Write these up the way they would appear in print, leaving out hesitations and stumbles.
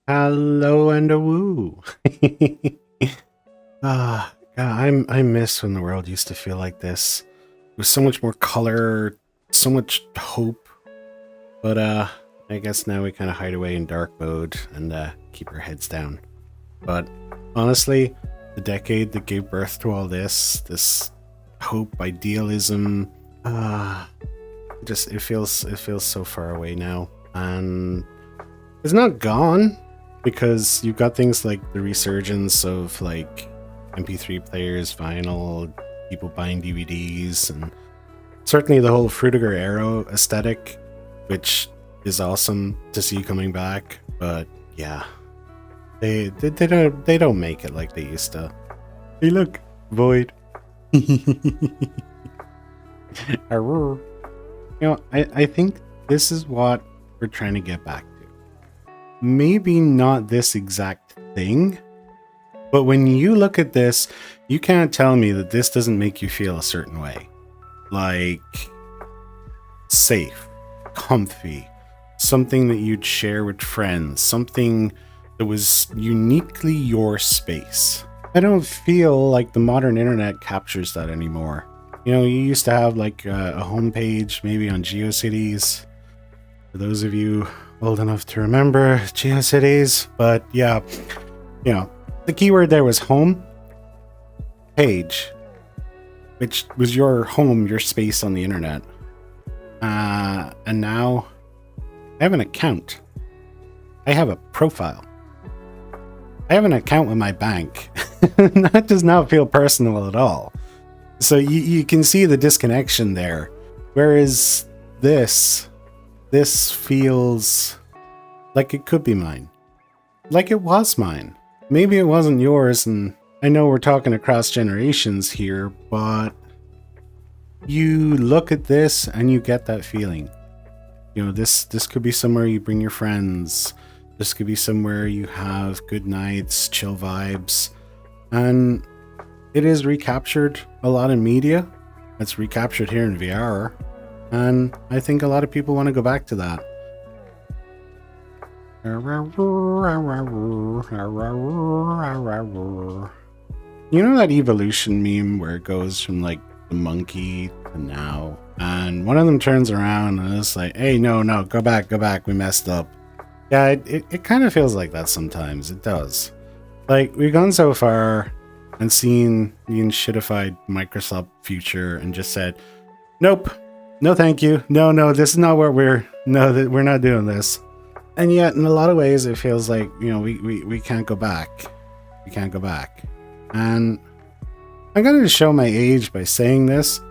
Hello and a woo. I miss when the world used to feel like this. With so much more color, so much hope. But I guess now we kind of hide away in dark mode and keep our heads down. But honestly, the decade that gave birth to all this hope, idealism, it feels so far away now, and it's not gone because you've got things like the resurgence of like MP3 players, vinyl, people buying DVDs, and certainly the whole Frutiger Arrow aesthetic, which is awesome to see coming back. But yeah, they don't make it like they used to. Hey, look, Void. Arrr. I think this is what we're trying to get back to. Maybe not this exact thing, but when you look at this, you can't tell me that this doesn't make you feel a certain way. Like safe, comfy, something that you'd share with friends, something that was uniquely your space. I don't feel like the modern internet captures that anymore. You know, you used to have like a homepage maybe on GeoCities. For those of you old enough to remember GeoCities, but yeah, the keyword there was home page, which was your home, your space on the internet. And now I have an account. I have a profile. I have an account with my bank. That does not feel personal at all. So you can see the disconnection there. Whereas this feels like it could be mine. Like it was mine. Maybe it wasn't yours, and I know we're talking across generations here, but you look at this and you get that feeling. You know, this could be somewhere you bring your friends. This could be somewhere you have good nights, chill vibes. And it is recaptured a lot in media. It's recaptured here in VR. And I think a lot of people want to go back to that. You know that evolution meme where it goes from like the monkey to now? And one of them turns around and it's like, hey, no, go back, we messed up. Yeah, it kind of feels like that sometimes. It does. Like, we've gone so far and seen the shitified Microslop future and just said, nope, no thank you, no, this is not what we're not doing this. And yet, in a lot of ways, it feels like, we can't go back. We can't go back. And I'm going to show my age by saying this,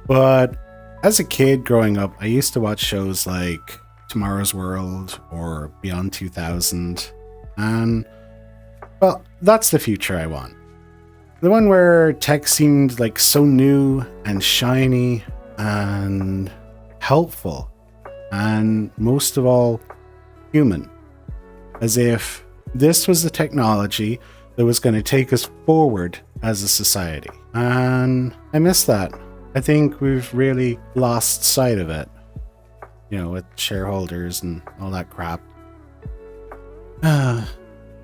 but as a kid growing up, I used to watch shows like Tomorrow's World or Beyond 2000, and well, that's the future I want. The one where tech seemed like so new and shiny and helpful, and most of all, human. As if this was the technology that was going to take us forward as a society. And I miss that. I think we've really lost sight of it. With shareholders and all that crap. I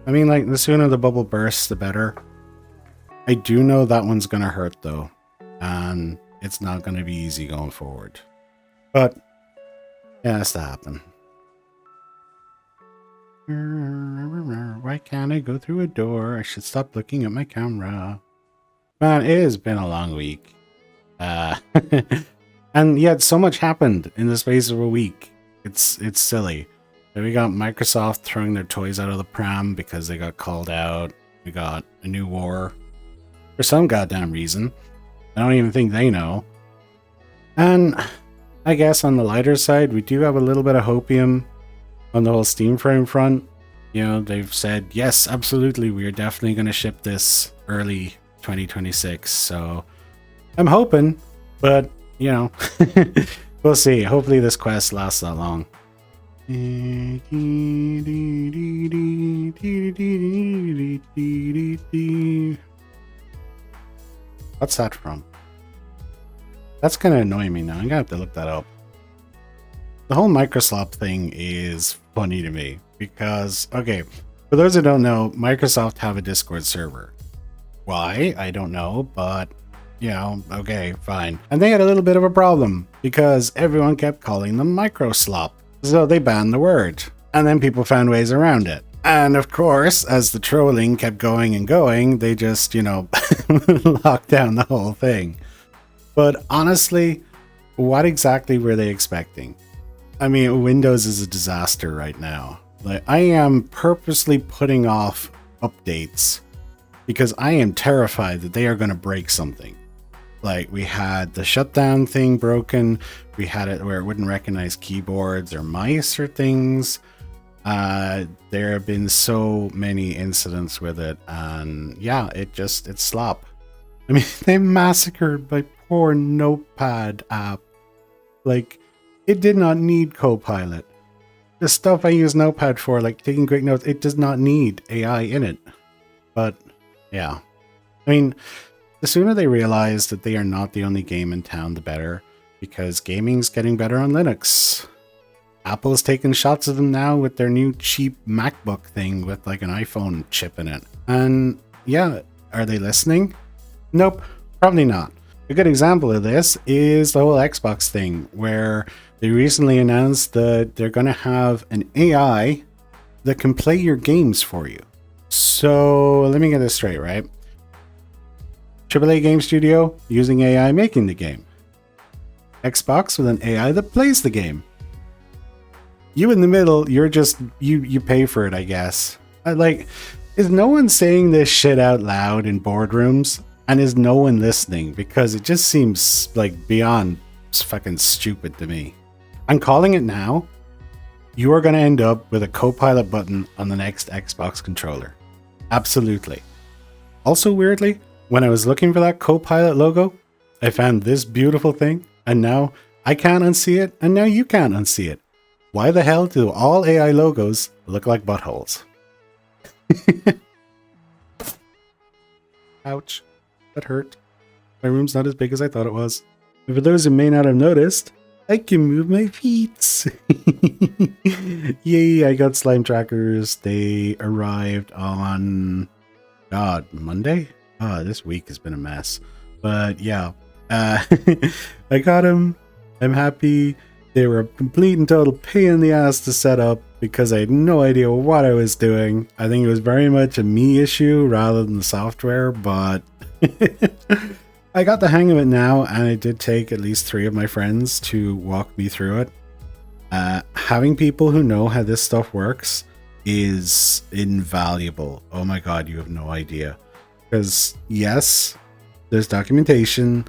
mean, like, the sooner the bubble bursts, the better. I do know that one's gonna hurt, though. And it's not gonna be easy going forward. But it has to happen. Why can't I go through a door? I should stop looking at my camera. Man, it has been a long week. And yet so much happened in the space of a week. It's silly. We got Microsoft throwing their toys out of the pram because they got called out. We got a new war. For some goddamn reason. I don't even think they know. And I guess on the lighter side, we do have a little bit of hopium on the whole Steam frame front. They've said, yes, absolutely, we are definitely going to ship this early 2026. So I'm hoping, but we'll see. Hopefully this quest lasts that long. What's that from? That's gonna annoy me now. I'm gonna have to look that up. The whole Microslop thing is funny to me because, okay, For those who don't know, Microsoft have a Discord server. Why? I don't know, but okay, fine. And they had a little bit of a problem because everyone kept calling them Microslop. So they banned the word. And then people found ways around it. And of course, as the trolling kept going and going, they just, locked down the whole thing. But honestly, what exactly were they expecting? I mean, Windows is a disaster right now. Like, I am purposely putting off updates because I am terrified that they are going to break something. Like, we had the shutdown thing broken. We had it where it wouldn't recognize keyboards or mice or things. There have been so many incidents with it, and yeah, it's slop. I mean, they massacred my poor Notepad app. Like, it did not need Copilot. The stuff I use Notepad for, like taking quick notes, it does not need AI in it. But yeah, I mean, the sooner they realize that they are not the only game in town, the better, because gaming's getting better on Linux. Apple's taking shots of them now with their new cheap MacBook thing with like an iPhone chip in it. And yeah, are they listening? Nope, probably not. A good example of this is the whole Xbox thing, where they recently announced that they're going to have an AI that can play your games for you. So let me get this straight, right? AAA game studio using AI making the game. Xbox with an AI that plays the game. You in the middle, you're just, you pay for it, I guess. Is no one saying this shit out loud in boardrooms? And is no one listening? Because it just seems like beyond fucking stupid to me. I'm calling it now. You are going to end up with a Copilot button on the next Xbox controller. Absolutely. Also, weirdly, when I was looking for that Copilot logo, I found this beautiful thing, and now I can't unsee it, and now you can't unsee it. Why the hell do all AI logos look like buttholes? Ouch. That hurt. My room's not as big as I thought it was. And for those who may not have noticed, I can move my feet. Yay, I got slime trackers. They arrived on Monday? This week has been a mess. But yeah, I got them. I'm happy. They were a complete and total pain in the ass to set up because I had no idea what I was doing. I think it was very much a me issue rather than the software, but I got the hang of it now, and it did take at least 3 of my friends to walk me through it. Having people who know how this stuff works is invaluable. Oh my god, you have no idea. Because yes, there's documentation,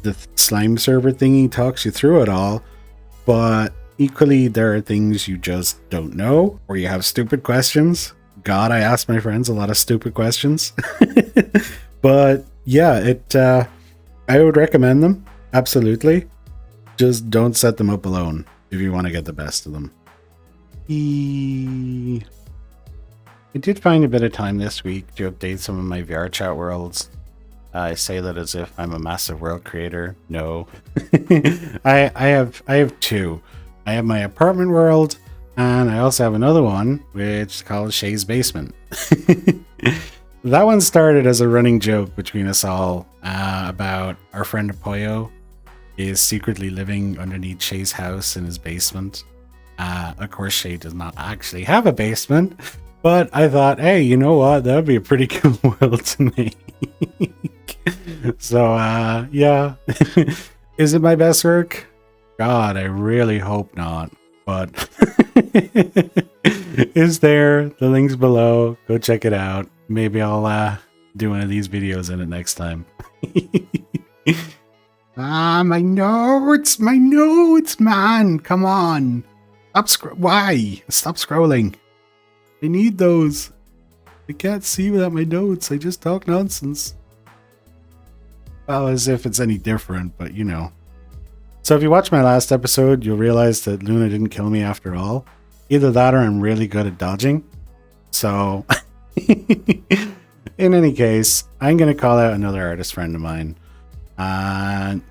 the slime server thingy talks you through it all, but equally there are things you just don't know, or you have stupid questions. God, I ask my friends a lot of stupid questions. But yeah, I would recommend them, absolutely. Just don't set them up alone if you want to get the best of them. I did find a bit of time this week to update some of my VRChat Worlds. I say that as if I'm a massive world creator. No. I have 2. I have my apartment world, and I also have another one, which is called Shays Basement. That one started as a running joke between us all about our friend Apoyo is secretly living underneath Shay's house in his basement. Of course, Shay does not actually have a basement, but I thought, hey, you know what? That would be a pretty cool world to make. So, yeah. Is it my best work? God, I really hope not. But is there. The link's below. Go check it out. Maybe I'll do one of these videos in it next time. My notes, man. Come on. Why? Stop scrolling. I need those. I can't see without my notes. I just talk nonsense. Well, as if it's any different, but you know. So if you watched my last episode, you'll realize that Luna didn't kill me after all. Either that or I'm really good at dodging. So, in any case, I'm going to call out another artist friend of mine.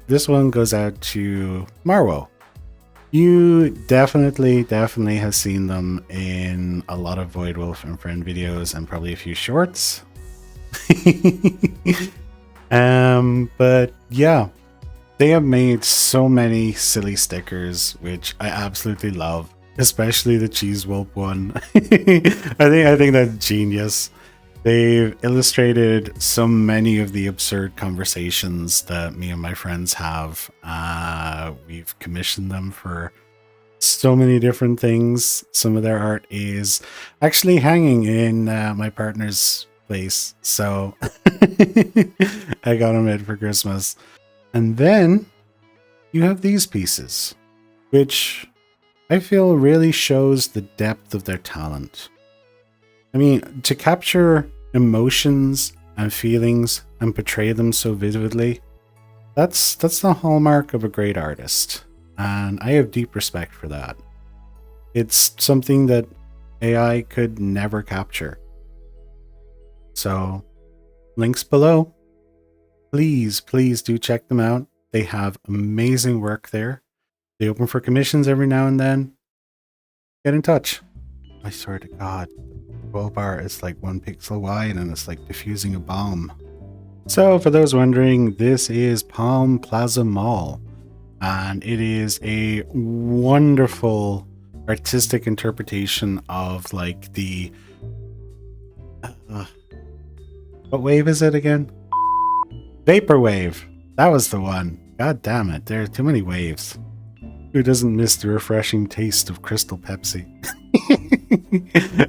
This one goes out to Marwo. You definitely have seen them in a lot of Voidwolf and Friend videos and probably a few shorts. But yeah, they have made so many silly stickers, which I absolutely love, especially the Cheese Wolf one. I think that's genius. They've illustrated so many of the absurd conversations that me and my friends have. We've commissioned them for so many different things. Some of their art is actually hanging in my partner's place, so I got them it for Christmas. And then you have these pieces, which I feel really shows the depth of their talent. I mean, to capture emotions and feelings and portray them so vividly, that's the hallmark of a great artist. And I have deep respect for that. It's something that AI could never capture. So, links below. Please do check them out. They have amazing work there. They open for commissions every now and then. Get in touch. I swear to God, the 12 bar is like 1 pixel wide and it's like diffusing a bomb. So for those wondering, this is Plaza Mall. And it is a wonderful artistic interpretation of like the... what wave is it again? Vaporwave. That was the one. God damn it. There are too many waves. Who doesn't miss the refreshing taste of Crystal Pepsi?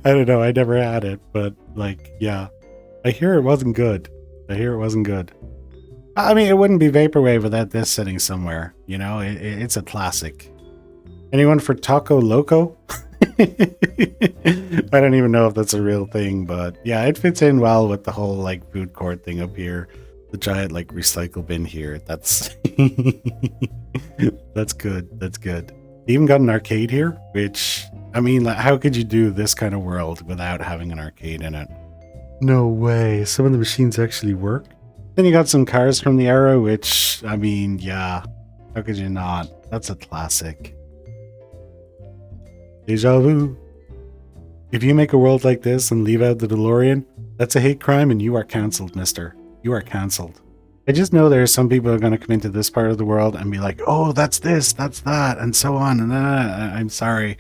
I don't know. I never had it, but like, yeah. I hear it wasn't good. I mean, it wouldn't be Vaporwave without this sitting somewhere. You know, it's a classic. Anyone for Taco Loco? I don't even know if that's a real thing, but yeah, it fits in well with the whole like food court thing up here. The giant like recycle bin here. That's that's good. They even got an arcade here, which I mean, like, how could you do this kind of world without having an arcade in it? No way. Some of the machines actually work. Then you got some cars from the era, which I mean, yeah, how could you not? That's a classic. Deja vu. If you make a world like this and leave out the DeLorean, that's a hate crime and you are cancelled, mister. You are cancelled. I just know there are some people who are going to come into this part of the world and be like, oh, that's this, that's that, and so on. And I'm sorry.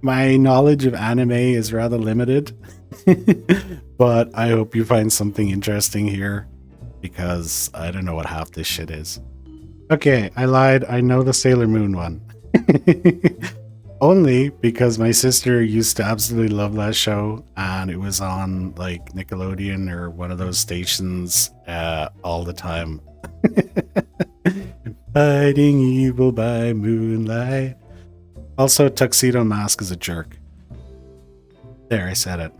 My knowledge of anime is rather limited. But I hope you find something interesting here, because I don't know what half this shit is. Okay, I lied. I know the Sailor Moon one. Only because my sister used to absolutely love that show, and it was on like Nickelodeon or one of those stations all the time. Fighting evil by moonlight. Also, Tuxedo Mask is a jerk. There, I said it.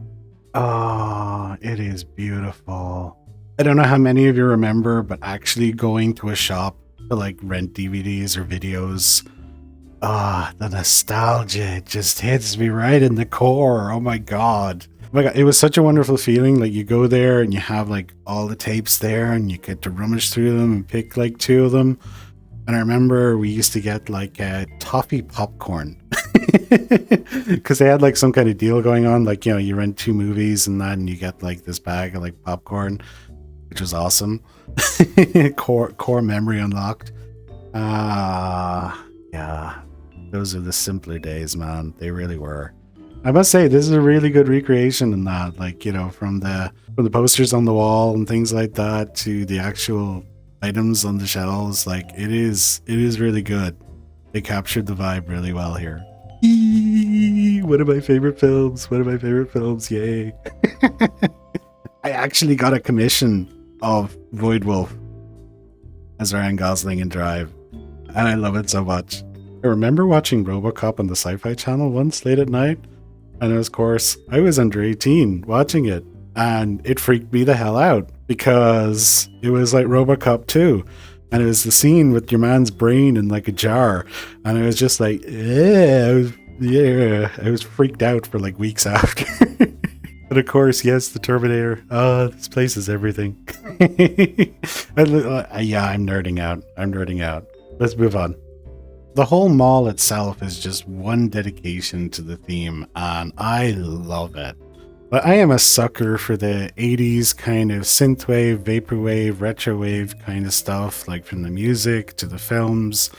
Oh, it is beautiful. I don't know how many of you remember, but actually going to a shop to like rent DVDs or videos. Ah, the nostalgia, it just hits me right in the core. Oh my god. Oh my god, it was such a wonderful feeling. Like you go there and you have like all the tapes there and you get to rummage through them and pick like 2 of them. And I remember we used to get like toffee popcorn. Because they had like some kind of deal going on. Like, you know, you rent 2 movies and that and you get like this bag of like popcorn, which was awesome. core memory unlocked. Yeah. Those are the simpler days, man. They really were. I must say, this is a really good recreation in that. Like, you know, from the posters on the wall and things like that to the actual items on the shelves. Like, it is really good. They captured the vibe really well here. Eee, one of my favorite films. Yay. I actually got a commission of Voidwolf as Ryan Gosling in Drive, and I love it so much. I remember watching RoboCop on the Sci-Fi Channel once late at night, and of course, I was under 18 watching it, and it freaked me the hell out because it was like RoboCop 2, and it was the scene with your man's brain in like a jar, and I was just like, I was freaked out for like weeks after. And of course, yes, the Terminator. Oh, this place is everything. Yeah, I'm nerding out. Let's move on. the whole mall itself is just one dedication to the theme, and I love it. But I am a sucker for the 80s kind of synthwave, vaporwave, retrowave kind of stuff, like from the music to the films,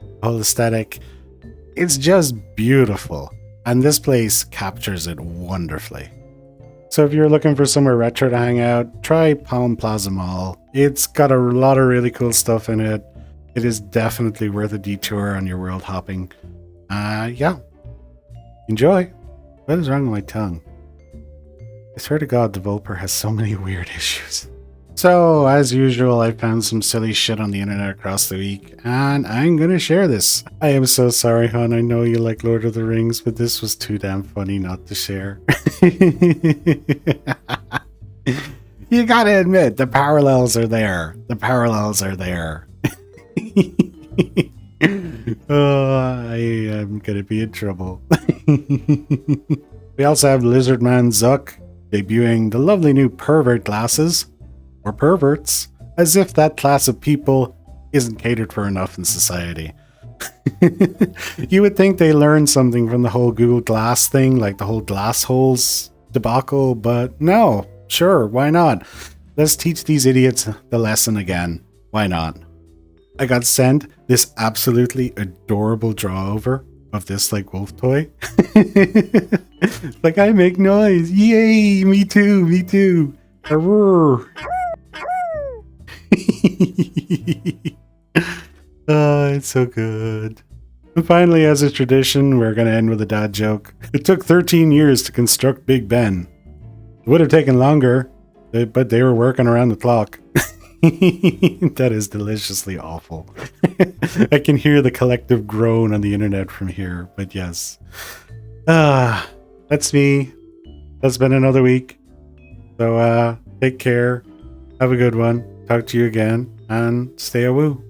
the whole aesthetic. It's just beautiful, and this place captures it wonderfully. So if you're looking for somewhere retro to hang out, try Plaza Mall. It's got a lot of really cool stuff in it. It is definitely worth a detour on your world hopping. Yeah. Enjoy. What is wrong with my tongue? I swear to God, Developer has so many weird issues. So, as usual, I found some silly shit on the internet across the week, and I'm gonna share this. I am so sorry, hon. I know you like Lord of the Rings, but this was too damn funny not to share. You gotta admit, the parallels are there. The parallels are there. Oh, I am gonna be in trouble. We also have Lizardman Zuck debuting the lovely new pervert glasses, or perverts, as if that class of people isn't catered for enough in society. You would think they learned something from the whole Google Glass thing, like the whole glass holes debacle, but no, sure, why not? Let's teach these idiots the lesson again. Why not? I got sent this absolutely adorable draw over of this like wolf toy. Like, I make noise. Yay, me too, me too. Oh, it's so good. And finally, as a tradition, we're going to end with a dad joke. It took 13 years to construct Big Ben. It would have taken longer, but they were working around the clock. That is deliciously awful. I can hear the collective groan on the internet from here, but yes. That's me. That's been another week. So, take care. Have a good one. Talk to you again, and stay a woo.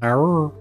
Arr.